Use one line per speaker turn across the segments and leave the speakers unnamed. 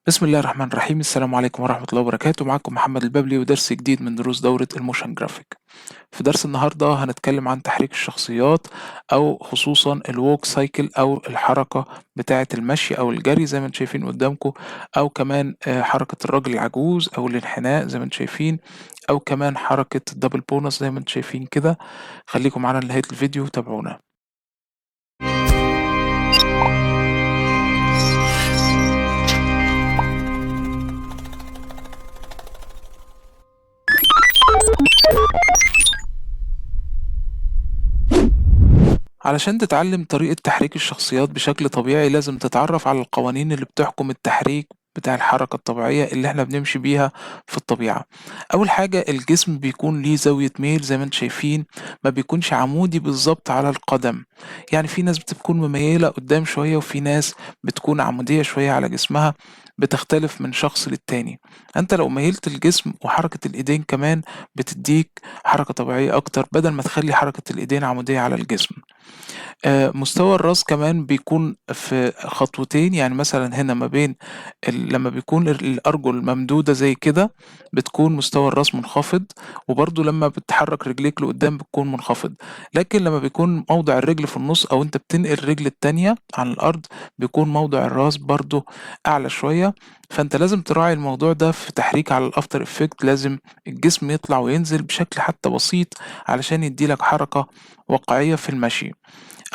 بسم الله الرحمن الرحيم. السلام عليكم ورحمة الله وبركاته. معكم محمد البابلي ودرس جديد من دروس دورة الموشن جرافيك. في درس النهاردة هنتكلم عن تحريك الشخصيات أو خصوصا الووك سايكل أو الحركة بتاعة المشي أو الجري زي ما انتم شايفين قدامكم، أو كمان حركة الراجل العجوز أو الانحناء زي ما انتم شايفين، أو كمان حركة الدبل بونص زي ما انتم شايفين كده. خليكم معنا لنهاية الفيديو وتابعونا. علشان تتعلم طريقة تحريك الشخصيات بشكل طبيعي لازم تتعرف على القوانين اللي بتحكم التحريك بتاع الحركة الطبيعية اللي احنا بنمشي بيها في الطبيعة. أول حاجة الجسم بيكون ليه زاوية ميل زي ما انتم شايفين، ما بيكونش عمودي بالظبط على القدم. يعني في ناس بتكون مميلة قدام شوية وفي ناس بتكون عمودية شوية على جسمها، بتختلف من شخص للتاني. انت لو ميلت الجسم وحركة الايدين كمان بتديك حركة طبيعية اكتر بدل ما تخلي حركة الايدين عمودية على الجسم. مستوى الراس كمان بيكون في خطوتين، يعني مثلا هنا ما بين لما بيكون الأرجل ممدودة زي كده بتكون مستوى الراس منخفض، وبرضو لما بتحرك رجليك لقدام بتكون منخفض. لكن لما بيكون موضع الرجل في النص أو أنت بتنقل الرجل التانية عن الأرض بيكون موضع الراس برضو أعلى شوية. فأنت لازم تراعي الموضوع ده في تحريك على الأفتر إفكت، لازم الجسم يطلع وينزل بشكل حتى بسيط علشان يديلك حركة واقعية في المشي.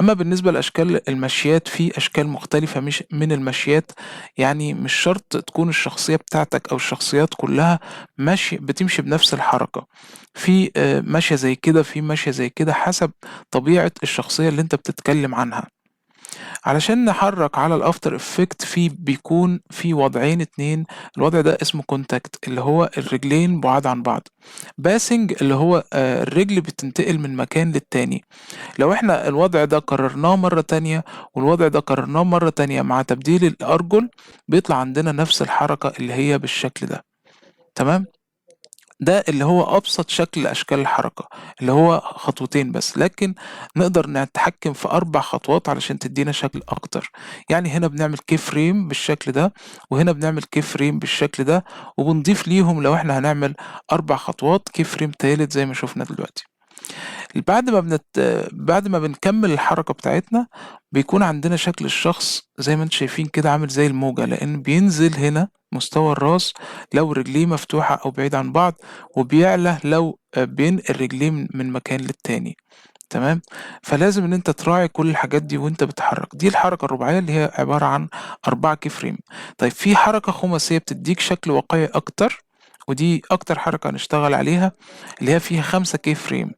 أما بالنسبة لأشكال المشيات في أشكال مختلفة مش من المشيات، يعني مش شرط تكون الشخصية بتاعتك أو الشخصيات كلها ماشي بتمشي بنفس الحركة. في ماشية زي كده، في ماشية زي كده، حسب طبيعة الشخصية اللي انت بتتكلم عنها. علشان نحرك على الافتر افكت بيكون في وضعين اتنين. الوضع ده اسمه كونتاكت اللي هو الرجلين بعاد عن بعض. باسنج اللي هو الرجل بتنتقل من مكان للتاني. لو احنا الوضع ده كررناه مرة تانية والوضع ده كررناه مرة تانية مع تبديل الأرجل بيطلع عندنا نفس الحركة اللي هي بالشكل ده. تمام. ده اللي هو أبسط شكل أشكال الحركة، اللي هو خطوتين بس، لكن نقدر نتحكم في 4 خطوات علشان تدينا شكل أكتر. يعني هنا بنعمل كي فريم بالشكل ده، وهنا بنعمل كي فريم بالشكل ده، وبنضيف ليهم لو احنا هنعمل 4 خطوات كي فريم تالت زي ما شفنا دلوقتي. بعد ما بنكمل الحركة بتاعتنا بيكون عندنا شكل الشخص زي ما انتم شايفين كده عامل زي الموجة، لأن بينزل هنا مستوى الراس لو رجليه مفتوحة أو بعيد عن بعض، وبيعلى لو بينقل رجليه من مكان للتاني. تمام. فلازم ان انت تراعي كل الحاجات دي وانت بتتحرك. دي الحركة الرباعية اللي هي عبارة عن 4 كي فريم. طيب في حركة خماسية بتديك شكل واقعي اكتر، ودي اكتر حركة هنشتغل عليها، اللي هي فيها 5 كي فريم.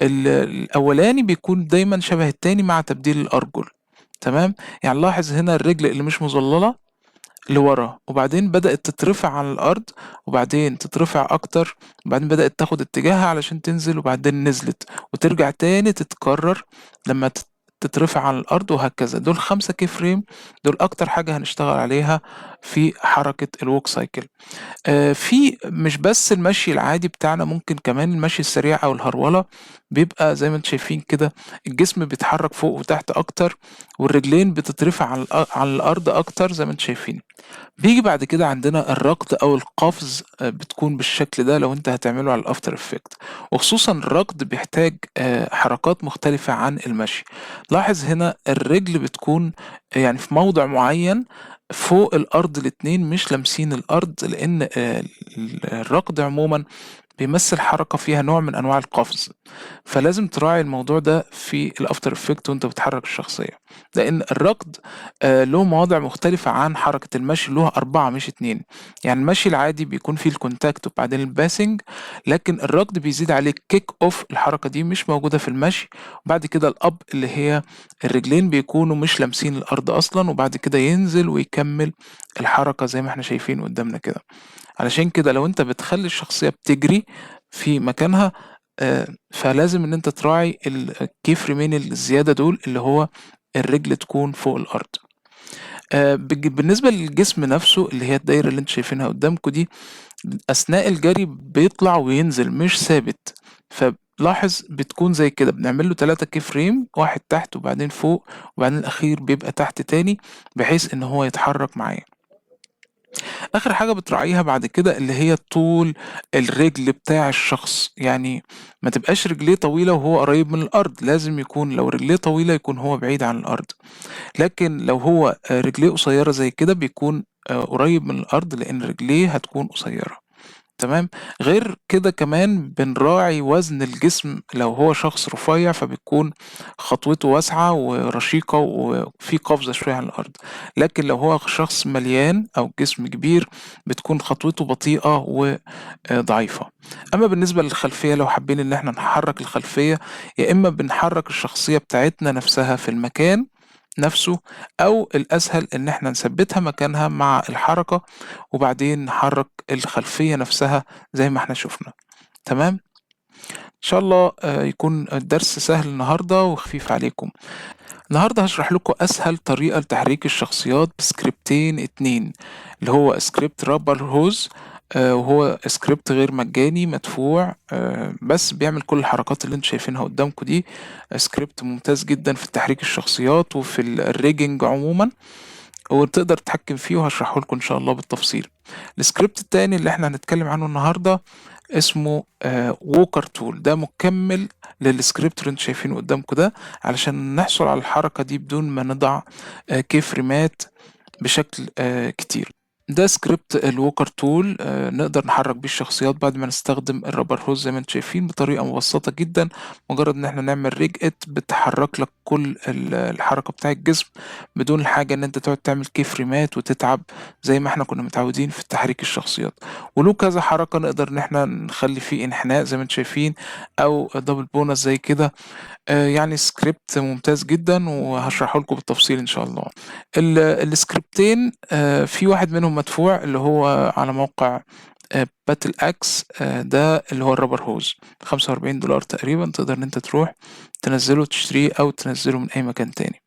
الأولاني بيكون دايما شبه التاني مع تبديل الأرجل. تمام. يعني لاحظ هنا الرجل اللي مش مظللة لورا، وبعدين بدأت تترفع عن الأرض، وبعدين تترفع أكتر، وبعدين بدأت تاخد اتجاهها علشان تنزل، وبعدين نزلت وترجع تاني تتكرر لما تترفع عن الأرض، وهكذا. دول 5 كي فريم، دول أكتر حاجة هنشتغل عليها في حركة الووك سايكل. في مش بس المشي العادي بتاعنا، ممكن كمان المشي السريع أو الهرولة بيبقى زي ما انتم شايفين كده. الجسم بيتحرك فوق وتحت أكتر، والرجلين بتترفع عن الأرض أكتر زي ما انتم شايفين. بيجي بعد كده عندنا الركض أو القفز، بتكون بالشكل ده لو انت هتعمله على الأفتر إفكت. وخصوصا الركض بيحتاج حركات مختلفة عن المشي. لاحظ هنا الرجل بتكون يعني في موضع معين فوق الأرض، الاتنين مش لامسين الأرض، لأن الركض عموما بيمثل حركة فيها نوع من أنواع القفز. فلازم تراعي الموضوع ده في الأفتر إفكت وأنت بتحرك الشخصية، لأن الركض له مواضع مختلفة عن حركة المشي، له 4 مش 2. يعني المشي العادي بيكون فيه الكونتاكت وبعدين الباسنج، لكن الركض بيزيد عليه كيك أوف. الحركة دي مش موجودة في المشي. وبعد كده الأب اللي هي الرجلين بيكونوا مش لامسين الأرض أصلا، وبعد كده ينزل ويكمل الحركة زي ما احنا شايفين قدامنا كده. علشان كده لو انت بتخلي الشخصية بتجري في مكانها، فلازم ان انت تراعي الكيف ريمين الزيادة دول، اللي هو الرجل تكون فوق الأرض. بالنسبة للجسم نفسه اللي هي الدايرة اللي انت شايفينها قدامكم دي، أثناء الجري بيطلع وينزل مش ثابت. فلاحظ بتكون زي كده، بنعمل له 3 كي فريم، واحد تحت وبعدين فوق، وبعدين الأخير بيبقى تحت تاني، بحيث إن هو يتحرك معايا. آخر حاجة بتراعيها بعد كده اللي هي طول الرجل بتاع الشخص، يعني ما تبقاش رجليه طويلة وهو قريب من الأرض، لازم يكون لو رجليه طويلة يكون هو بعيد عن الأرض، لكن لو هو رجليه قصيرة زي كده بيكون قريب من الأرض لأن رجليه هتكون قصيرة. تمام. غير كده كمان بنراعي وزن الجسم، لو هو شخص رفيع فبتكون خطوته واسعة ورشيقة وفي قفزة شوية عن الأرض، لكن لو هو شخص مليان أو جسم كبير بتكون خطوته بطيئة وضعيفة. أما بالنسبة للخلفية، لو حابين إن احنا نحرك الخلفية، يا إما بنحرك الشخصية بتاعتنا نفسها في المكان نفسه، أو الأسهل إن احنا نثبتها مكانها مع الحركة وبعدين نحرك الخلفية نفسها زي ما احنا شفنا. تمام. إن شاء الله يكون الدرس سهل النهاردة وخفيف عليكم. النهاردة هشرح لكم أسهل طريقة لتحريك الشخصيات بسكريبتين اتنين، اللي هو سكريبت رابر هوز، وهو سكريبت غير مجاني مدفوع، بس بيعمل كل الحركات اللي انتوا شايفينها قدامكم دي. سكريبت ممتاز جدا في تحريك الشخصيات وفي الريجنج عموما، وتقدر تتحكم فيه وهشرحه لكم ان شاء الله بالتفصيل. السكريبت التاني اللي احنا هنتكلم عنه النهارده اسمه ووكر تول، ده مكمل للسكريبت اللي انتوا شايفينه قدامكم ده، علشان نحصل على الحركة دي بدون ما نضع كي فريمات بشكل كتير. ده سكريبت الووكر تول، نقدر نحرك بيه الشخصيات بعد ما نستخدم الرابر هوز زي ما انتم شايفين بطريقة مبسطة جدا. مجرد ان احنا نعمل ريج ات بتحرك لك كل الحركة بتاع الجسم بدون الحاجة ان انت تقعد تعمل كي فريمات وتتعب زي ما احنا كنا متعودين في تحريك الشخصيات. وله كذا حركة نقدر ان احنا نخلي فيه انحناء زي ما انتم شايفين، او دبل بونس زي كده. يعني سكريبت ممتاز جدا وهشرحه لكم بالتفصيل ان شاء الله. السكريبتين في واحد منهم مدفوع اللي هو على موقع باتل اكس، ده اللي هو الرابر هوز $45 تقريبا، تقدر ان انت تروح تنزله تشتريه او تنزله من اي مكان تاني.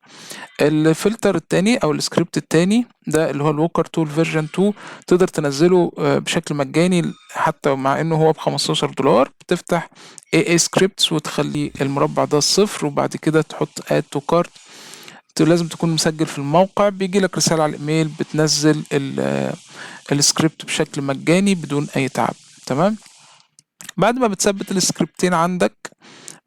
الفلتر التاني او السكريبت التاني ده اللي هو الووكر تول فيرجن 2، تقدر تنزله بشكل مجاني حتى مع انه هو ب$15. بتفتح اي سكريبتس وتخلي المربع ده صفر وبعد كده تحط اد تو كارت. لازم تكون مسجل في الموقع، بيجي لك رسالة على الايميل بتنزل السكريبت بشكل مجاني بدون اي تعب. تمام. بعد ما بتثبت السكريبتين عندك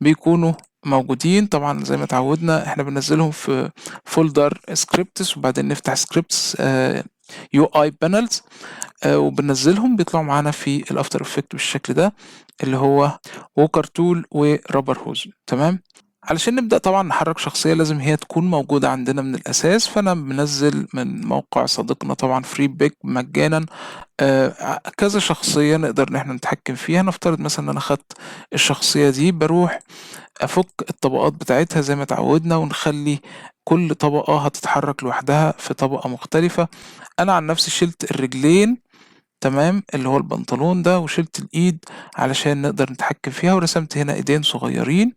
بيكونوا موجودين طبعا زي ما اتعودنا، احنا بننزلهم في فولدر سكريبتس وبعدين نفتح سكريبتس يو اي بانلز، وبننزلهم بيطلعوا معانا في الافتر افكت بالشكل ده اللي هو ووكر تول ورابر هوز. تمام. علشان نبدأ طبعا نحرك شخصية لازم هي تكون موجودة عندنا من الأساس، فأنا منزل من موقع صديقنا طبعا فري بيك مجانا كذا شخصية نقدر إن احنا نتحكم فيها. نفترض مثلا إن أنا خدت الشخصية دي، بروح أفك الطبقات بتاعتها زي ما اتعودنا ونخلي كل طبقة هتتحرك لوحدها في طبقة مختلفة. أنا عن نفسي شلت الرجلين، تمام، اللي هو البنطلون ده، وشلت الإيد علشان نقدر نتحكم فيها، ورسمت هنا إيدين صغيرين.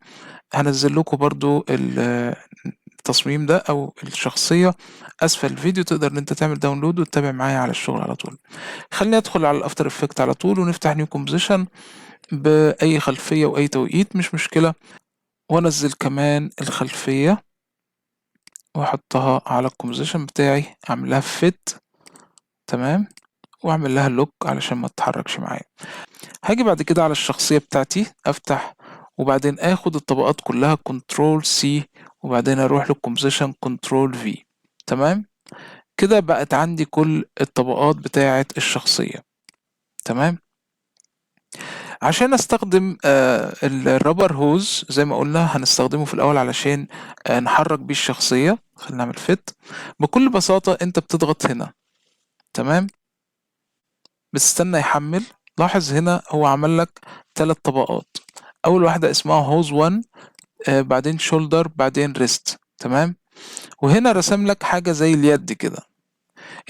هنزل لكم برضو التصميم ده أو الشخصية أسفل الفيديو، تقدر إن أنت تعمل داونلود وتتابع معايا على الشغل على طول. خلينا ندخل على الأفتر إفكت على طول ونفتح نيو كومبوزيشن بأي خلفية وأي توقيت مش مشكلة، وانزل كمان الخلفية واحطها على الكومبوزيشن بتاعي، اعملها فيت. تمام. واعمل لها لوك علشان ما تتحركش معايا. هاجي بعد كده على الشخصية بتاعتي افتح وبعدين اخد الطبقات كلها كنترول سي وبعدين اروح للكومبوزيشن كنترول في. تمام. كده بقت عندي كل الطبقات بتاعة الشخصية. تمام. عشان استخدم الرابر هوز زي ما قلنا هنستخدمه في الاول علشان نحرك بيه الشخصية. خلينا نعمل فيت. بكل بساطة انت بتضغط هنا. تمام. بتستنى يحمل. لاحظ هنا هو عمل لك 3 طبقات. اول واحدة اسمها هوز 1، بعدين شولدر، بعدين ريست. تمام. وهنا رسم لك حاجة زي اليد كده.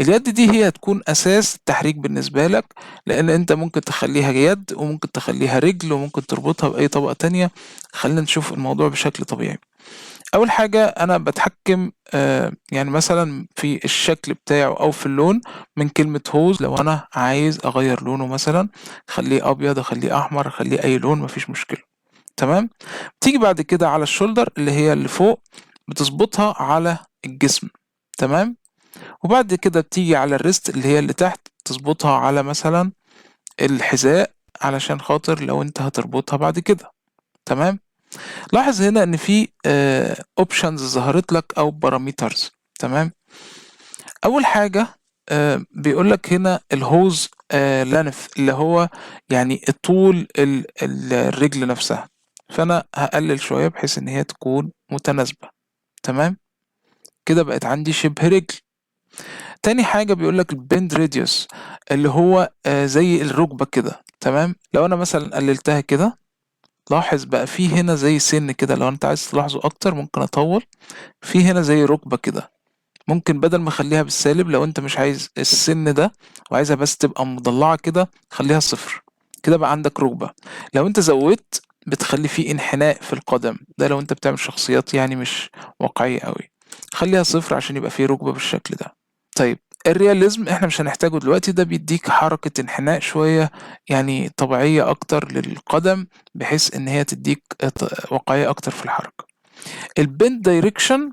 اليد دي هي هتكون اساس التحريك بالنسبة لك، لان انت ممكن تخليها يد وممكن تخليها رجل وممكن تربطها باي طبقة تانية. خلينا نشوف الموضوع بشكل طبيعي. اول حاجة انا بتحكم يعني مثلا في الشكل بتاعه او في اللون من كلمة هوز. لو انا عايز اغير لونه مثلا اخليه ابيض، اخليه احمر، اخليه اي لون، مفيش مشكلة. تمام. تيجي بعد كده على الشولدر اللي هي اللي فوق، بتظبطها على الجسم. تمام. وبعد كده بتيجي على الريست اللي هي اللي تحت، تظبطها على مثلا الحذاء علشان خاطر لو انت هتربطها بعد كده. تمام. لاحظ هنا ان في اوبشنز ظهرت لك او بارامترز. تمام. اول حاجه بيقول لك هنا الهوز لانث، اللي هو يعني طول الرجل نفسها، فانا هقلل شويه بحيث ان هي تكون متناسبه. تمام. كده بقت عندي شبه رجل. تاني حاجه بيقول لك البند راديوس، اللي هو زي الركبه كده. تمام. لو انا مثلا قللتها كده، لاحظ بقى في هنا زي سن كده. لو انت عايز تلاحظه اكتر ممكن اطول. في هنا زي ركبه كده، ممكن بدل ما اخليها بالسالب، لو انت مش عايز السن ده وعايزها بس تبقى مضلعة كده، خليها صفر. كده بقى عندك ركبة. لو انت زودت بتخلي فيه انحناء في القدم، ده لو انت بتعمل شخصيات يعني مش واقعية قوي. خليها صفر عشان يبقى فيه ركبة بالشكل ده. طيب، الرياليزم احنا مش هنحتاجه دلوقتي، ده بيديك حركة انحناء شوية يعني طبيعية اكتر للقدم، بحيث ان هي تديك واقعية اكتر في الحركة. البند دايركشن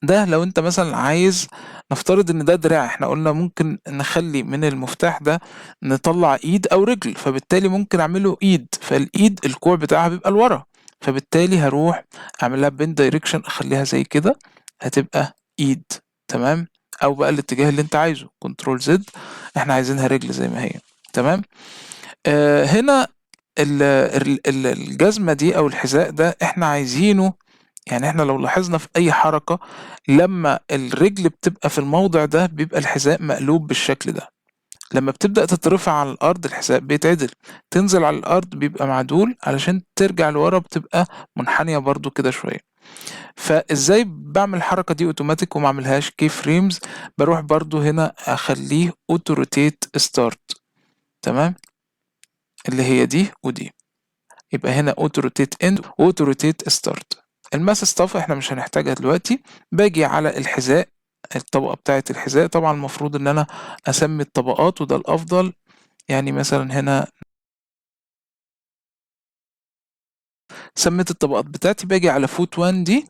ده لو انت مثلا عايز نفترض ان ده دراع، احنا قلنا ممكن نخلي من المفتاح ده نطلع ايد او رجل، فبالتالي ممكن اعمله ايد، فالايد الكوع بتاعها بيبقى لورا، فبالتالي هروح اعملها بين دايركشن، اخليها زي كده، هتبقى ايد. تمام. او بقى الاتجاه اللي انت عايزه كنترول زد، احنا عايزينها رجل زي ما هي. تمام. هنا الجزمة دي او الحذاء ده احنا عايزينه، يعني احنا لو لاحظنا في اي حركة لما الرجل بتبقى في الموضع ده بيبقى الحذاء مقلوب بالشكل ده. لما بتبدأ تترفع على الارض الحذاء بيتعدل، تنزل على الارض بيبقى معدول، علشان ترجع لورا بتبقى منحنية برضو كده شوية. فازاي بعمل الحركة دي اوتوماتيك وما اعملهاش كي فريمز؟ بروح برضو هنا اخليه اوتو روتيت ستارت. تمام. اللي هي دي ودي، يبقى هنا اوتو روتيت اند واوتو روتيت ستارت. الماس ستاف احنا مش هنحتاجها دلوقتي. باجي على الحذاء، الطبقة بتاعة الحذاء، طبعا المفروض ان انا اسمي الطبقات وده الافضل. يعني مثلا هنا سميت الطبقات بتاعتي، باجي على فوت 1 دي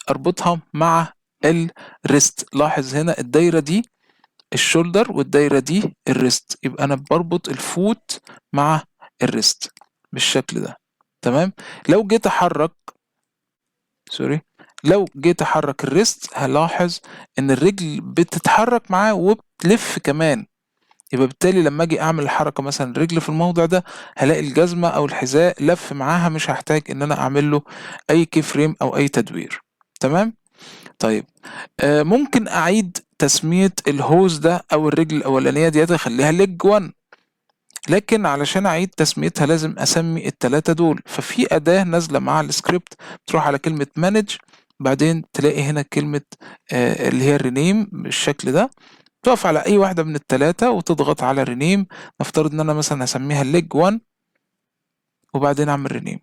اربطها مع الريست. لاحظ هنا الدايرة دي الشولدر والدايرة دي الريست، يبقى انا بربط الفوت مع الريست بالشكل ده. تمام. لو جيت احرك، سوري، لو جيت احرك الريست هلاحظ ان الرجل بتتحرك معاه وبتلف كمان، يبقى بالتالي لما اجي اعمل الحركه مثلا الرجل في الموضع ده، هلاقي الجزمه او الحذاء لف معاها، مش هحتاج ان انا اعمل له اي كي فريم او اي تدوير. تمام. طيب، ممكن اعيد تسميه الهوز ده او الرجل الاولانيه ديت اخليها ليج 1، لكن علشان اعيد تسميتها لازم اسمي التلاتة دول. ففي اداة نازلة مع السكريبت، تروح على كلمة مانج، بعدين تلاقي هنا كلمة اللي هي الرينيم بالشكل ده، تقف على اي واحدة من التلاتة وتضغط على رينيم. نفترض ان انا مثلا هسميها الليج 1 وبعدين اعمل رينيم.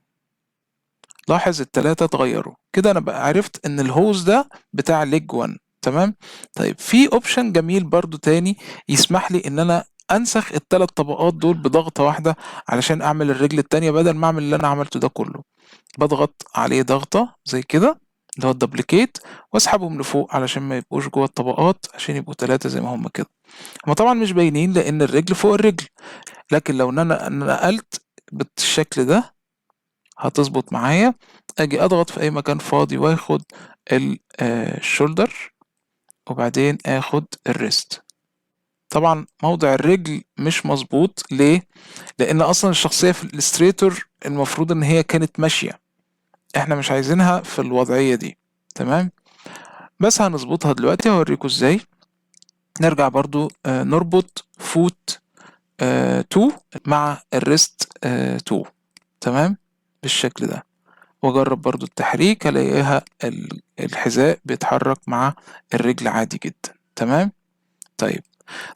لاحظ التلاتة اتغيروا كده، انا بقى عرفت ان الهوز ده بتاع ليج 1. تمام. طيب، في اوبشن جميل برضو تاني يسمح لي ان انا انسخ الثلاث طبقات دول بضغطة واحدة علشان اعمل الرجل التانية، بدل ما اعمل اللي انا عملته ده كله. بضغط عليه ضغطة زي كده، اللي هو الدبليكيت، واسحبهم لفوق علشان ما يبقوش جوه الطبقات، عشان يبقوا ثلاثة زي ما هم كده. هما طبعا مش باينين لان الرجل فوق الرجل، لكن لو انا نقلت بالشكل ده هتظبط معايا. اجي اضغط في اي مكان فاضي واخد الشولدر، وبعدين اخد الريست. طبعا موضع الرجل مش مظبوط، ليه؟ لان اصلا الشخصية في الالستريتور المفروض ان هي كانت ماشية، احنا مش عايزينها في الوضعية دي. تمام. بس هنظبطها دلوقتي، هوريكم ازاي. نرجع برضو نربط فوت 2 مع الريست 2. تمام. بالشكل ده، واجرب برضو التحريك، هلاقيها الحذاء بيتحرك مع الرجل عادي جدا. تمام. طيب،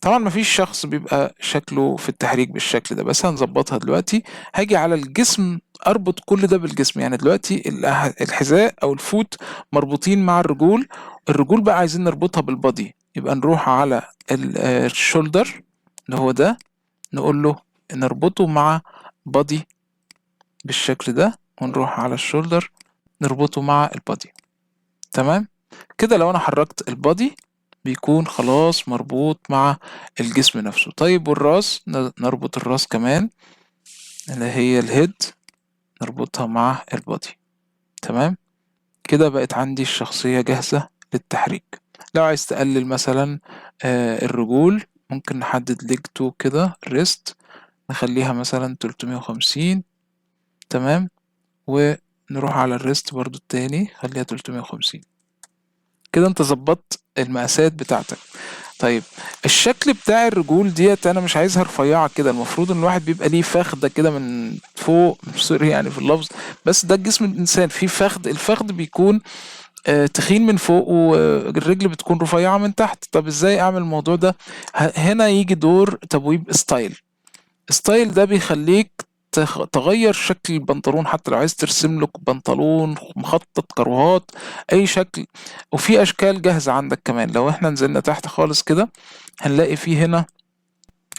طبعا مفيش شخص بيبقى شكله في التحريك بالشكل ده، بس هنظبطها دلوقتي. هاجي على الجسم اربط كل ده بالجسم، يعني دلوقتي الحذاء او الفوت مربوطين مع الرجول، الرجول بقى عايزين نربطها بالبادي، يبقى نروح على الشولدر اللي هو ده، نقول له نربطه مع بادي بالشكل ده، ونروح على الشولدر نربطه مع البادي. تمام. كده لو انا حركت البادي بيكون خلاص مربوط مع الجسم نفسه. طيب والراس نربط الراس كمان اللي هي الهيد، نربطها مع البودي. تمام، كده بقت عندي الشخصية جاهزة للتحريك. لو عايز تقلل مثلا الرجول، ممكن نحدد ليج 2 كده، ريست نخليها مثلا 350. تمام، ونروح على الريست برضو التاني خليها 350. كده انت ظبطت المقاسات بتاعتك. طيب الشكل بتاع الرجول ديت انا مش عايزها رفيعه كده، المفروض ان الواحد بيبقى ليه فخده كده من فوق، سوري يعني في اللفظ، بس ده جسم الانسان فيه فخد، الفخد بيكون تخين من فوق والرجل بتكون رفيعه من تحت. طب ازاي اعمل الموضوع ده؟ هنا يجي دور تبويب ستايل ده بيخليك تغير شكل البنطلون، حتى لو عايز ترسم لك بنطلون مخطط كروهات اي شكل، وفي اشكال جاهزة عندك كمان. لو احنا نزلنا تحت خالص كده هنلاقي فيه هنا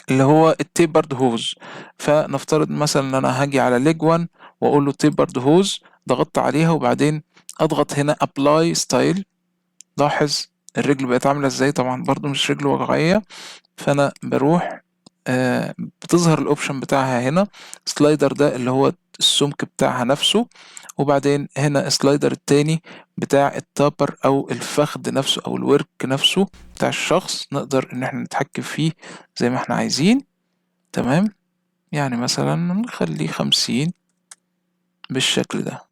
اللي هو التيبرد هوز. فنفترض مثلا ان انا هاجي على ليج 1 واقول له تيبرد هوز، ضغطت عليها وبعدين اضغط هنا ابلاي ستايل. لاحظ الرجل بقت عاملة ازاي، طبعا برضو مش رجل واقعية. فانا بروح بتظهر الاوبشن بتاعها هنا، سلايدر ده اللي هو السمك بتاعها نفسه، وبعدين هنا سلايدر التاني بتاع التابر او الفخذ نفسه او الورك نفسه بتاع الشخص، نقدر ان احنا نتحكم فيه زي ما احنا عايزين. تمام، يعني مثلا نخليه 50 بالشكل ده.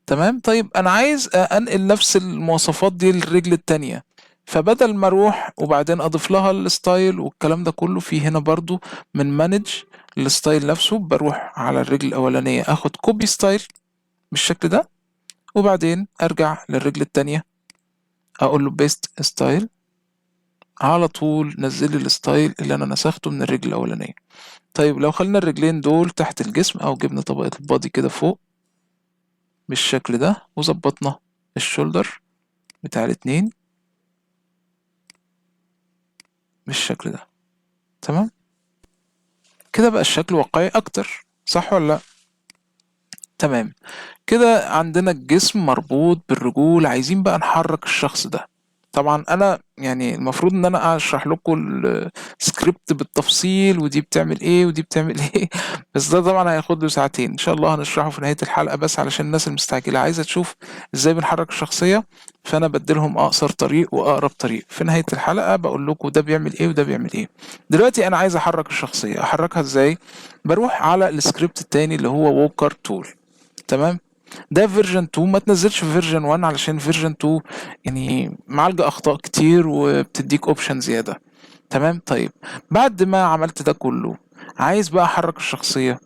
تمام، طيب انا عايز انقل نفس المواصفات دي للرجل التانية، فبدل ما اروح وبعدين اضيف لها الستايل والكلام ده كله، في هنا برضو من مانج الستايل نفسه، بروح على الرجل الاولانية اخد كوبي ستايل بالشكل ده، وبعدين ارجع للرجل التانية اقول له بيست ستايل، على طول نزل لي الستايل اللي انا نسخته من الرجل الاولانية. طيب لو خلينا الرجلين دول تحت الجسم او جبنا طبقة البادي كده فوق بالشكل ده، وظبطنا الشولدر بتاع الاتنين بالشكل ده. تمام، كده بقى الشكل واقعي اكتر، صح ولا لا؟ تمام، كده عندنا الجسم مربوط بالرجول، عايزين بقى نحرك الشخص ده. طبعا انا يعني المفروض ان انا اشرح لكم السكريبت بالتفصيل، ودي بتعمل ايه ودي بتعمل ايه بس ده طبعا هياخد له ساعتين، ان شاء الله هنشرحه في نهاية الحلقة، بس علشان الناس المستعجلة عايزة تشوف ازاي بنحرك الشخصية، فانا بديلهم اقصر طريق واقرب طريق. في نهاية الحلقة بقول لكم ده بيعمل ايه وده بيعمل ايه. دلوقتي انا عايز احرك الشخصية، احركها ازاي؟ بروح على السكريبت التاني اللي هو ووكر تول. تمام، ده فيرجن 2، ما تنزلش في فيرجن 1 علشان فيرجن 2 يعني معالجة اخطاء كتير وبتديك اوبشن زيادة. تمام، طيب بعد ما عملت ده كله، عايز بقى احرك الشخصية.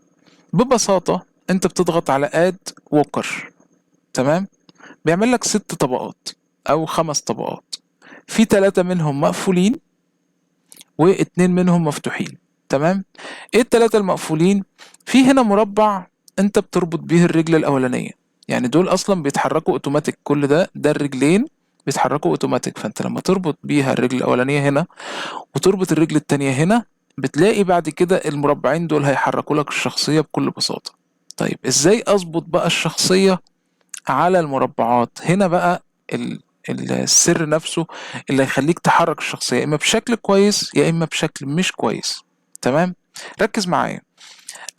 ببساطة انت بتضغط على اد ووكر. تمام، بيعمل لك 6 طبقات او 5 طبقات، في 3 منهم مقفولين واتنين منهم مفتوحين. تمام، ايه ال3 المقفولين؟ في هنا مربع انت بتربط بيه الرجل الاولانية، يعني دول اصلا بيتحركوا اوتوماتيك، كل ده الرجلين بيتحركوا اوتوماتيك، فانت لما تربط بيها الرجل الاولانية هنا وتربط الرجل التانية هنا، بتلاقي بعد كده المربعين دول هيحركوا لك الشخصية بكل بساطة. طيب ازاي اظبط بقى الشخصية على المربعات؟ هنا بقى ال السر نفسه اللي هيخليك تحرك الشخصية، اما بشكل كويس يا اما بشكل مش كويس. تمام، ركز معايا.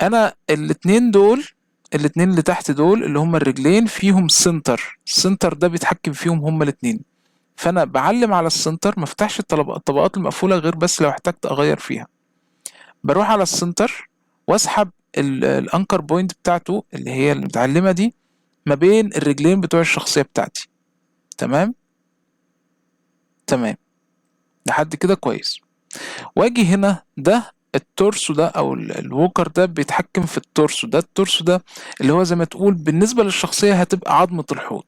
انا الاتنين دول، الاتنين اللي تحت دول اللي هما الرجلين فيهم سنتر، السنتر ده بيتحكم فيهم هما الاتنين، فانا بعلم على السنتر، ما افتحش الطبقات المقفولة غير بس لو احتجت اغير فيها. بروح على السنتر واسحب الانكر بوينت بتاعته اللي هي المتعلمة دي ما بين الرجلين بتوع الشخصية بتاعتي. تمام، تمام، لحد كده كويس. واجي هنا، ده التورسو ده او الووكر ده بيتحكم في التورسو ده، التورسو ده اللي هو زي ما تقول بالنسبة للشخصية هتبقى عظمة الحوض.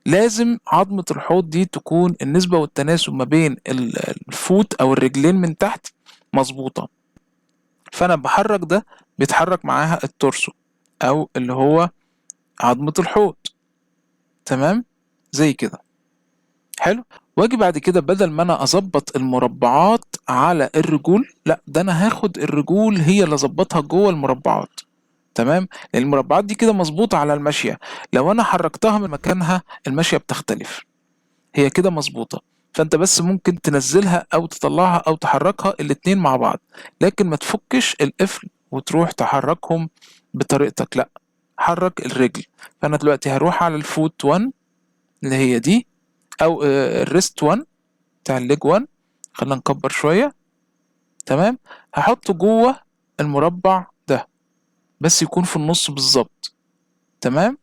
لازم عظمة الحوض دي تكون النسبة والتناسب ما بين الفوت او الرجلين من تحت مظبوطة، فانا بحرك ده بيتحرك معاها التورسو او اللي هو عظمة الحوض. تمام، زي كده، حلو. واجي بعد كده بدل ما انا اظبط المربعات على الرجول، لا ده انا هاخد الرجول هي اللي اظبطها جوه المربعات. تمام، لان المربعات دي كده مظبوطه على الماشيه، لو انا حركتها من مكانها الماشيه بتختلف، هي كده مظبوطه. فانت بس ممكن تنزلها او تطلعها او تحركها الاتنين مع بعض، لكن ما تفكش القفل وتروح تحركهم بطريقتك، لا، حرك الرجل. فانا دلوقتي هروح على الفوت 1 اللي هي دي، او الريست 1 بتاع الليج 1، خلينا نكبر شوية. تمام. هحطه جوه المربع ده، بس يكون في النص بالظبط. تمام.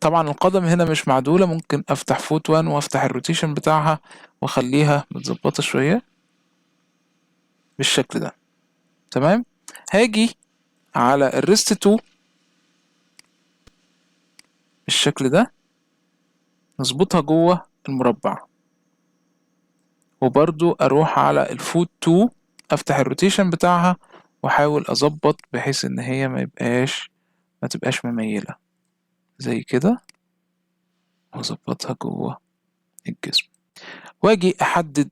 طبعا القدم هنا مش معدولة، ممكن افتح فوت 1 وافتح الروتيشن بتاعها واخليها متظبطة شوية بالشكل ده. تمام. هاجي على الريست 2 بالشكل ده، نظبطها جوه المربع، وبرضو اروح على الفوت 2 افتح الروتيشن بتاعها واحاول اظبط بحيث ان هي ما تبقاش مميلة زي كده، واظبطها جوه الجسم. واجي احدد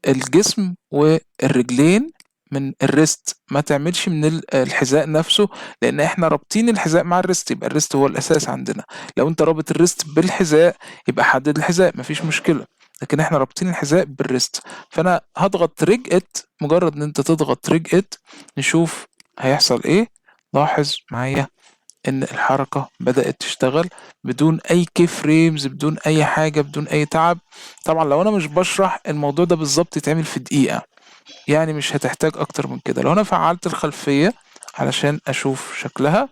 الجسم والرجلين من الريست، ما تعملش من الحذاء نفسه، لان احنا رابطين الحذاء مع الريست، يبقى الريست هو الاساس عندنا. لو انت رابط الريست بالحذاء يبقى حدد الحذاء مفيش مشكلة، لكن احنا رابطين الحذاء بالريست. فانا هضغط ريج ات، مجرد ان انت تضغط ريج ات نشوف هيحصل ايه. لاحظ معايا ان الحركة بدأت تشتغل بدون اي كي فريمز، بدون اي حاجة، بدون اي تعب. طبعا لو انا مش بشرح الموضوع ده بالظبط يتعمل في دقيقة، يعني مش هتحتاج اكتر من كده. لو انا فعلت الخلفية علشان اشوف شكلها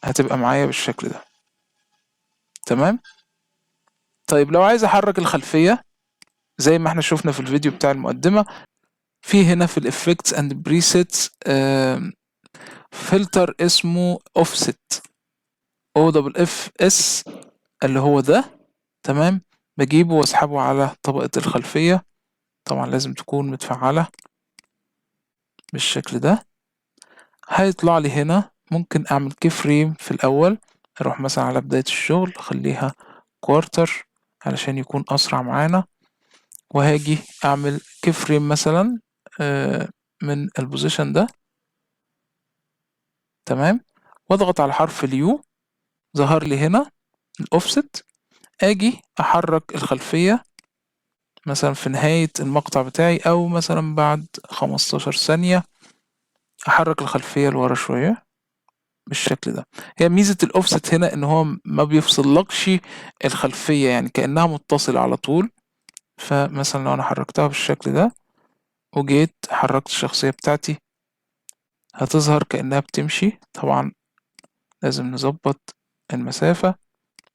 هتبقى معايا بالشكل ده. تمام. طيب لو عايز احرك الخلفية زي ما احنا شفنا في الفيديو بتاع المقدمة، في هنا في الافكتس اند بريسيتس فلتر اسمه اوفست، او دبل اف اس، اللي هو ده. تمام. بجيبه واسحبه على طبقة الخلفية، طبعا لازم تكون متفعلة بالشكل ده. هيطلع لي هنا ممكن اعمل كي فريم في الاول، اروح مثلا على بداية الشغل اخليها كوارتر علشان يكون اسرع معانا، وهاجي اعمل كي فريم مثلا من البوزيشن ده. تمام. واضغط على حرف اليو، ظهر لي هنا الاوفست. اجي احرك الخلفية مثلا في نهاية المقطع بتاعي او مثلا بعد 15 ثانية، احرك الخلفية لورا شوية بالشكل ده. هي ميزة الاوفست هنا ان هو ما بيفصلكش الخلفية، يعني كأنها متصلة على طول. فمثلا لو انا حركتها بالشكل ده وجيت حركت الشخصية بتاعتي هتظهر كأنها بتمشي. طبعا لازم نظبط المسافة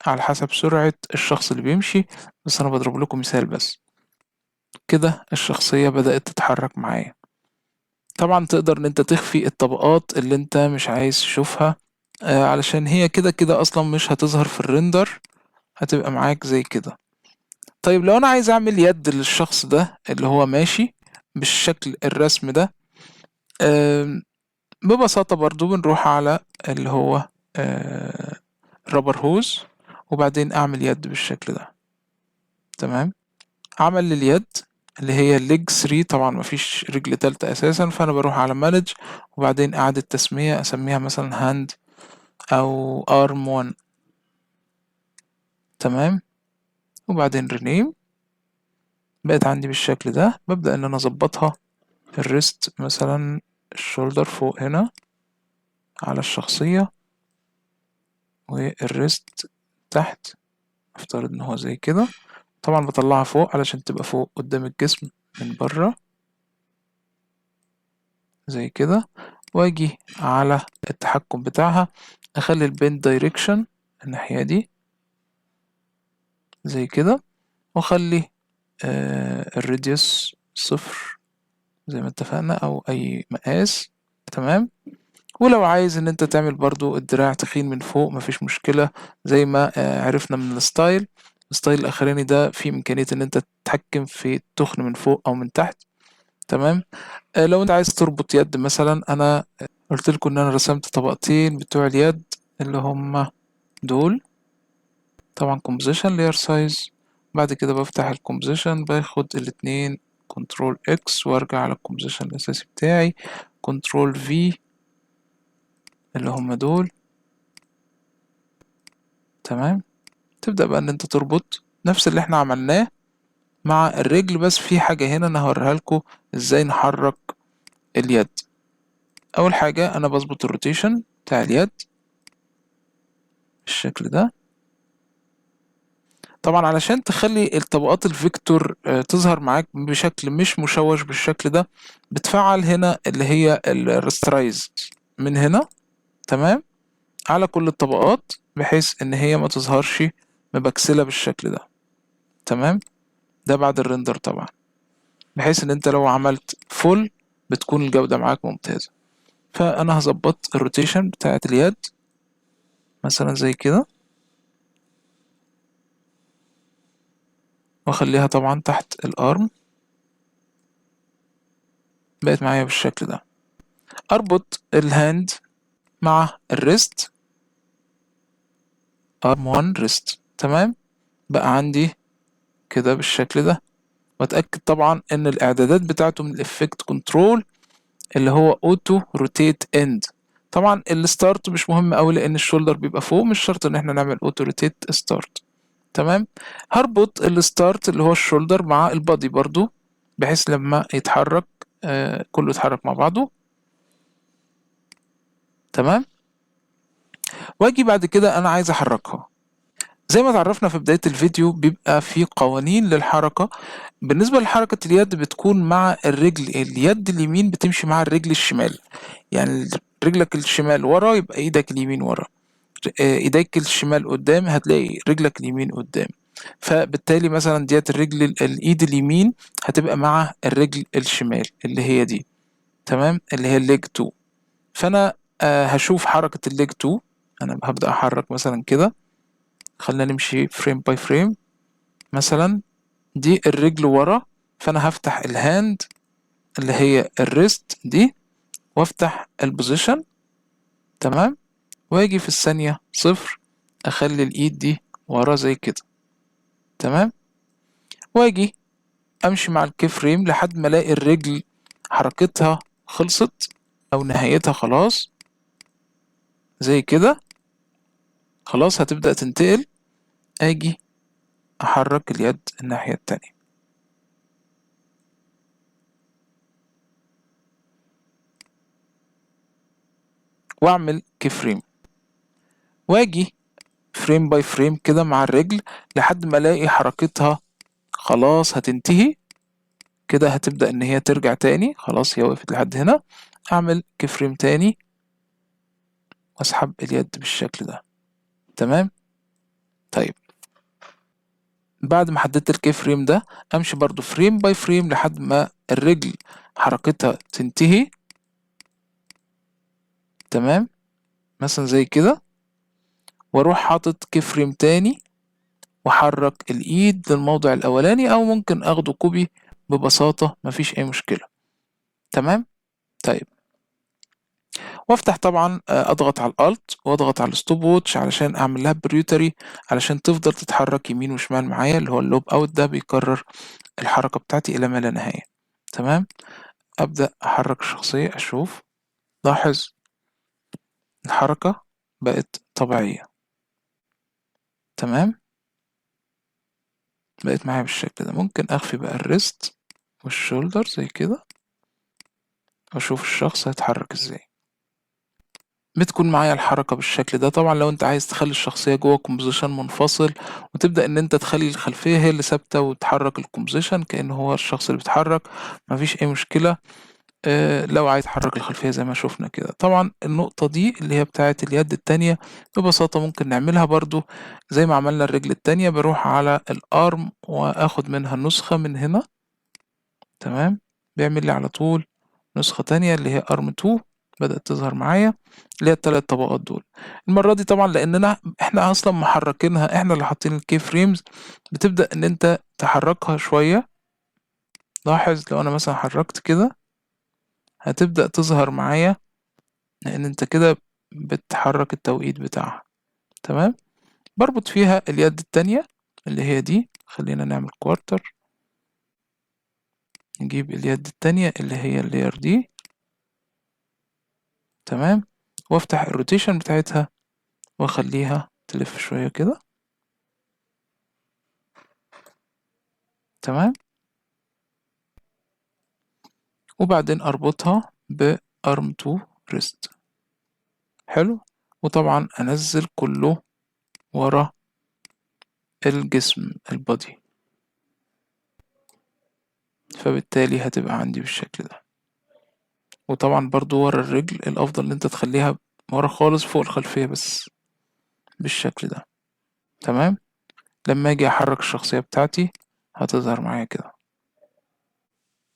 على حسب سرعة الشخص اللي بيمشي، بس انا بضرب لكم مثال بس. كده الشخصية بدأت تتحرك معايا. طبعا تقدر ان انت تخفي الطبقات اللي انت مش عايز تشوفها، علشان هي كده كده اصلا مش هتظهر في الريندر، هتبقى معاك زي كده. طيب لو انا عايز اعمل يد للشخص ده اللي هو ماشي بالشكل الرسم ده، ببساطة برضو بنروح على اللي هو رابر هوز، وبعدين اعمل يد بالشكل ده. تمام. عمل لليد اللي هي الليج 3، طبعا مفيش رجل تالتة اساسا، فانا بروح على مانج وبعدين اعادة تسمية، اسميها مثلا هاند او ارم 1. تمام. وبعدين رينيم، بقت عندي بالشكل ده. ببدأ ان انا اظبطها، الريست مثلا الشولدر فوق هنا على الشخصية، والريست تحت، افترض ان هو زي كده. طبعا بطلعها فوق علشان تبقى فوق قدام الجسم من بره زي كده. واجي على التحكم بتاعها اخلي البين دايركشن الناحية دي زي كده، واخلي الراديوس 0 زي ما اتفقنا او اي مقاس. تمام. ولو عايز ان انت تعمل برضو الدراع تخين من فوق مفيش مشكلة، زي ما عرفنا من الستايل الاخراني ده في امكانية ان انت تتحكم في التخن من فوق او من تحت. تمام. لو انت عايز تربط يد مثلا، انا قلت لكم ان انا رسمت طبقتين بتوع اليد اللي هم دول. طبعا composition layer size، بعد كده بفتح الكومبوزيشن باخد الاتنين كنترول اكس وارجع على الكومبوزيشن الاساسي بتاعي، كنترول في اللي هم دول. تمام. تبدأ بقى ان انت تربط نفس اللي احنا عملناه مع الرجل، بس في حاجة هنا انا هوريها لكم ازاي نحرك اليد. اول حاجة انا بظبط الروتيشن بتاع اليد بالشكل ده. طبعا علشان تخلي الطبقات الفيكتور تظهر معاك بشكل مش مشوش بالشكل ده، بتفعل هنا اللي هي الرسترايز من هنا، تمام، على كل الطبقات، بحيث ان هي ما تظهرش مبكسلة بالشكل ده. تمام، ده بعد الريندر طبعا، بحيث ان انت لو عملت فول بتكون الجودة معاك ممتازة. فانا هظبط الروتيشن بتاعت اليد مثلا زي كده، واخليها طبعا تحت الارم، بقت معايا بالشكل ده. اربط الهاند مع الريست، ارم 1 ريست، تمام، بقى عندي كده بالشكل ده. واتاكد طبعا ان الاعدادات بتاعته من الافكت كنترول اللي هو اوتو روتيت اند. طبعا الستارت مش مهم قوي لان الشولدر بيبقى فوق، مش شرط ان احنا نعمل اوتو روتيت ستارت. تمام، هربط الستارت اللي هو الشولدر مع البادي برضو، بحيث لما يتحرك كله يتحرك مع بعضه. تمام، واجي بعد كده انا عايز احركها. زي ما اتعرفنا في بداية الفيديو بيبقى في قوانين للحركة. بالنسبة لحركة اليد بتكون مع الرجل، اليد اليمين بتمشي مع الرجل الشمال، يعني رجلك الشمال ورا يبقى ايدك اليمين ورا، ايديك الشمال قدام هتلاقي رجلك اليمين قدام. فبالتالي مثلا ديت الرجل الايد اليمين هتبقى مع الرجل الشمال اللي هي دي، تمام، اللي هي الليج 2. فانا هشوف حركة الليج 2. انا هبدأ احرك مثلا كده، خلينا نمشي فريم باي فريم. مثلا دي الرجل ورا، فانا هفتح الهاند اللي هي الريست دي، وافتح البوزيشن، تمام، واجي في الثانية صفر اخلي الايد دي ورا زي كده، تمام، واجي امشي مع الكي فريم لحد ما الاقي الرجل حركتها خلصت او نهايتها خلاص زي كده، خلاص هتبدأ تنتقل. اجي احرك اليد الناحية التانية، واعمل كي فريم، واجي فريم باي فريم كده مع الرجل لحد ما الاقي حركتها خلاص هتنتهي كده، هتبدأ ان هي ترجع تاني، خلاص هي وقفت لحد هنا. اعمل كي فريم تاني واسحب اليد بالشكل ده، تمام. طيب بعد ما حددت الكي فريم ده، امشي برضو فريم باي فريم لحد ما الرجل حركتها تنتهي، تمام، مثلا زي كده، واروح حاطط كي فريم تاني واحرك الايد للموضع الاولاني، او ممكن اخده كوبي ببساطة مفيش اي مشكلة. تمام. طيب وافتح طبعا اضغط على الالت واضغط على الستوب ووتش علشان اعمل لها بريوتري، علشان تفضل تتحرك يمين وشمال معايا، اللي هو اللوب اوت ده بيكرر الحركة بتاعتي الى ما لا نهاية. تمام، ابدأ احرك الشخصية اشوف، لاحظ الحركة بقت طبيعية، تمام، بقت معايا بالشكل ده. ممكن اخفي بقى الريست والشولدر زي كده، واشوف الشخص هيتحرك ازاي. بتكون معايا الحركة بالشكل ده. طبعا لو انت عايز تخلي الشخصية جوه كومبوزيشن منفصل، وتبدأ ان انت تخلي الخلفية هي اللي ثابتة وتحرك الكومبوزيشن كأنه هو الشخص اللي بيتحرك، مفيش اي مشكلة. لو عايز تحرك الخلفية زي ما شفنا كده. طبعا النقطة دي اللي هي بتاعة اليد التانية ببساطة ممكن نعملها برضو زي ما عملنا الرجل التانية، بروح على الارم واخد منها نسخة من هنا، تمام، بيعمل لي على طول نسخة تانية اللي هي ارم 2، بدأت تظهر معايا اللي هي التلات طبقات دول. المرة دي طبعا لأننا احنا أصلا محركينها، احنا اللي حاطين الكي فريمز، بتبدأ إن أنت تحركها شوية. لاحظ لو أنا مثلا حركت كده هتبدأ تظهر معايا، لأن أنت كده بتحرك التوقيت بتاعها. تمام، بربط فيها اليد التانية اللي هي دي، خلينا نعمل كوارتر، نجيب اليد التانية اللي هي اللاير دي، تمام، وافتح الروتيشن بتاعتها واخليها تلف شوية كده، تمام، وبعدين اربطها بارم تو ريست. حلو، وطبعا انزل كله ورا الجسم البادي، فبالتالي هتبقى عندي بالشكل ده. وطبعا برضو ورا الرجل الافضل ان انت تخليها ورا خالص فوق الخلفية بس بالشكل ده. تمام، لما اجي احرك الشخصية بتاعتي هتظهر معايا كده.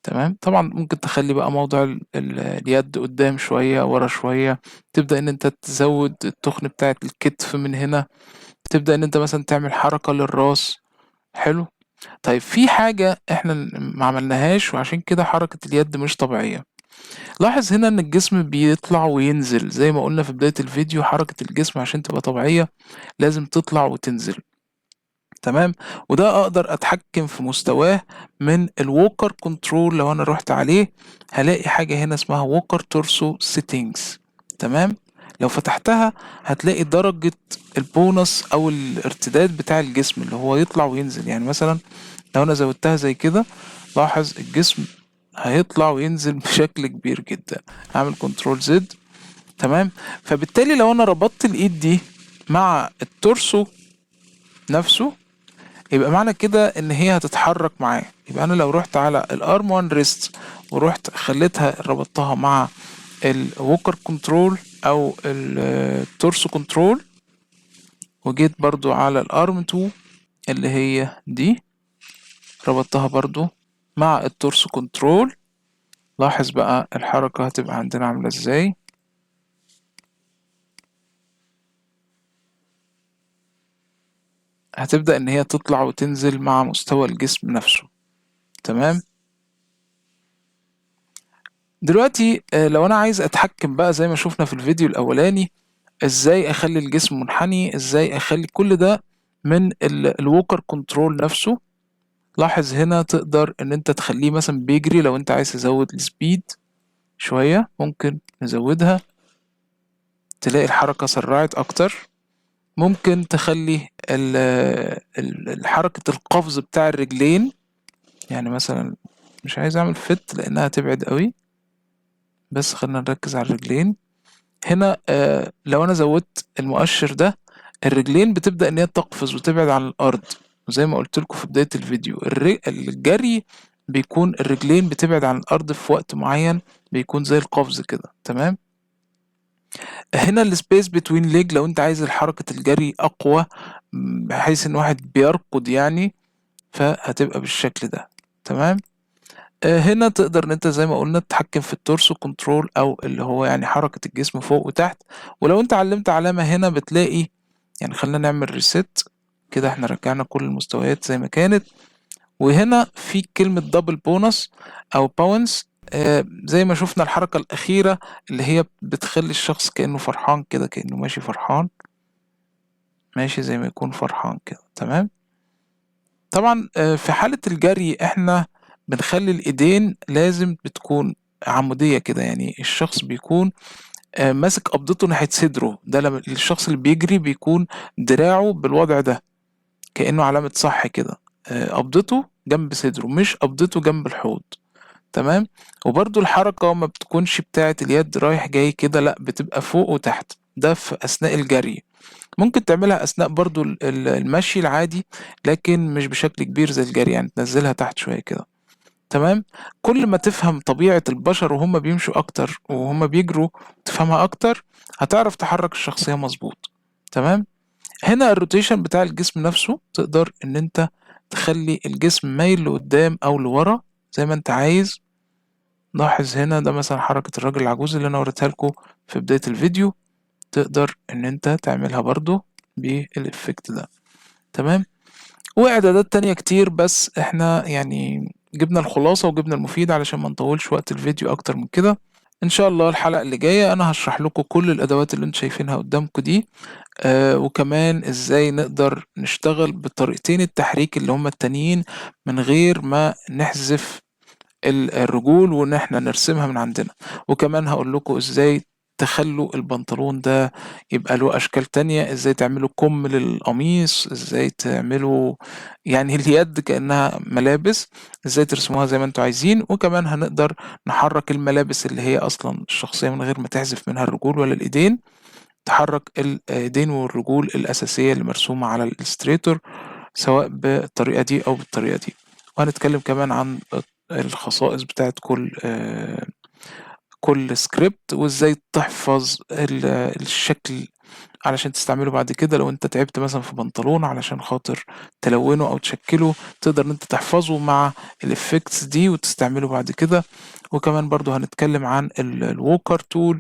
تمام، طبعا ممكن تخلي بقى موضع اليد قدام شوية ورا شوية، تبدأ ان انت تزود التخن بتاعت الكتف من هنا، تبدأ ان انت مثلا تعمل حركة للراس. حلو. طيب في حاجة احنا ما عملناهاش وعشان كده حركة اليد مش طبيعية. لاحظ هنا ان الجسم بيطلع وينزل زي ما قلنا في بداية الفيديو، حركة الجسم عشان تبقى طبيعية لازم تطلع وتنزل. تمام، وده اقدر اتحكم في مستواه من الووكر كنترول. لو انا رحت عليه هلاقي حاجة هنا اسمها ووكر تورسو سيتنجز. تمام، لو فتحتها هتلاقي درجة البونص او الارتداد بتاع الجسم اللي هو يطلع وينزل. يعني مثلا لو انا زودتها زي كده، لاحظ الجسم هيطلع وينزل بشكل كبير جدا. اعمل كنترول زد. تمام، فبالتالي لو انا ربطت الايد دي مع التورسو نفسه يبقى معنى كده ان هي هتتحرك معاه. يبقى انا لو رحت على الارم 1 ريست ورحت خليتها ربطتها مع الووكر كنترول او التورسو كنترول، وجيت برضو على الارم 2 اللي هي دي ربطتها برضو مع التورسو كنترول، لاحظ بقى الحركة هتبقى عندنا عاملة ازاي. هتبدأ ان هي تطلع وتنزل مع مستوى الجسم نفسه. تمام، دلوقتي لو انا عايز اتحكم بقى زي ما شفنا في الفيديو الاولاني، ازاي اخلي الجسم منحني، ازاي اخلي كل ده من الووكر كنترول نفسه. لاحظ هنا تقدر ان انت تخليه مثلا بيجري. لو انت عايز تزود السبيد شوية ممكن نزودها، تلاقي الحركة سرعت اكتر. ممكن تخلي حركة القفز بتاع الرجلين، يعني مثلا مش عايز اعمل فت لانها تبعد قوي، بس خلينا نركز على الرجلين. هنا لو انا زودت المؤشر ده الرجلين بتبدأ ان هي تقفز وتبعد عن الارض. زي ما قلت لكم في بداية الفيديو، الجري بيكون الرجلين بتبعد عن الارض في وقت معين، بيكون زي القفز كده. تمام، هنا السبيس بتوين ليج لو انت عايز حركة الجري اقوى بحيث ان واحد بيركض يعني، فهتبقى بالشكل ده. تمام، هنا تقدر ان انت زي ما قلنا تتحكم في التورسو كنترول او اللي هو يعني حركة الجسم فوق وتحت. ولو انت علمت علامة هنا بتلاقي، يعني خلينا نعمل ريست كده، احنا رجعنا كل المستويات زي ما كانت. وهنا في كلمة دبل بونص او باونس، زي ما شفنا الحركة الأخيرة اللي هي بتخلي الشخص كأنه فرحان كده، كأنه ماشي فرحان، ماشي زي ما يكون فرحان كده. تمام، طبعا في حالة الجري احنا بنخلي الايدين لازم بتكون عمودية كده، يعني الشخص بيكون ماسك قبضته ناحية صدره. ده لما الشخص اللي بيجري بيكون دراعه بالوضع ده كأنه علامة صح كده، قبضته جنب صدره مش قبضته جنب الحوض. تمام، وبرضو الحركة ما بتكونش بتاعت اليد رايح جاي كده، لا بتبقى فوق وتحت، ده في أثناء الجري. ممكن تعملها أثناء برضو المشي العادي، لكن مش بشكل كبير زي الجري، يعني تنزلها تحت شوية كده. تمام، كل ما تفهم طبيعة البشر وهم بيمشوا أكتر وهم بيجروا تفهمها أكتر، هتعرف تحرك الشخصية مظبوط. تمام، هنا الروتيشن بتاع الجسم نفسه تقدر إن أنت تخلي الجسم مايل لقدام أو لورا زي ما أنت عايز. لاحظ هنا ده مثلا حركة الراجل العجوز اللي أنا وريتها لكم في بداية الفيديو، تقدر إن أنت تعملها برضو بالإفكت ده. تمام، واعدادات تانية كتير، بس احنا يعني جبنا الخلاصة وجبنا المفيد علشان ما نطولش وقت الفيديو اكتر من كده. ان شاء الله الحلقة اللي جاية انا هشرح لكم كل الادوات اللي انتم شايفينها قدامكم دي، وكمان ازاي نقدر نشتغل بطريقتين التحريك اللي هما التانيين من غير ما نحذف الرجول وان احنا نرسمها من عندنا. وكمان هقول لكم ازاي تخلّوا البنطلون ده يبقى له أشكال تانية، إزاي تعملوا كُم للقميص، إزاي تعملوا يعني اليد كإنها ملابس، إزاي ترسموها زي ما أنتم عايزين، وكمان هنقدر نحرّك الملابس اللي هي أصلًا الشخصية من غير ما تحذف منها الرجول ولا الإيدين، تحرّك الإيدين والرجول الأساسية اللي مرسومة على الإليستريتور سواء بالطريقة دي أو بالطريقة دي. وهنتكلم كمان عن الخصائص بتاعة كل script وإزاي تحفظ الشكل علشان تستعمله بعد كده لو أنت تعبت مثلًا في بنطلون علشان خاطر تلوّنه أو تشكّله، تقدر إن أنت تحفظه مع الeffects دي وتستعمله بعد كده. وكمان برضه هنتكلّم عن الwalker tool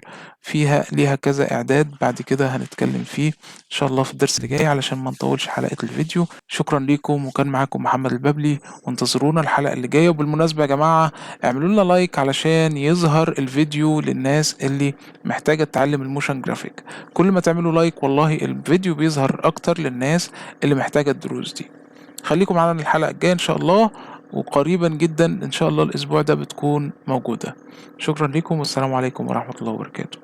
ليها كذا إعداد بعد كده هنتكلّم فيه إن شاء الله في الدرس اللي جاي علشان ما نطوّلش حلقة الفيديو. شكرًا ليكم وكان معاكم محمد البابلي وانتظرونا الحلقة اللي جاية. وبالمناسبة يا جماعة اعملوا لنا لايك علشان يظهر الفيديو للناس اللي محتاجة تتعلّم الmotion graphic. كل ما تعملوا لايك والله الفيديو بيظهر اكتر للناس اللي محتاجة الدروس دي. خليكم معانا الحلقة الجاية ان شاء الله، وقريبا جدا ان شاء الله الاسبوع ده بتكون موجودة. شكرا لكم والسلام عليكم ورحمة الله وبركاته.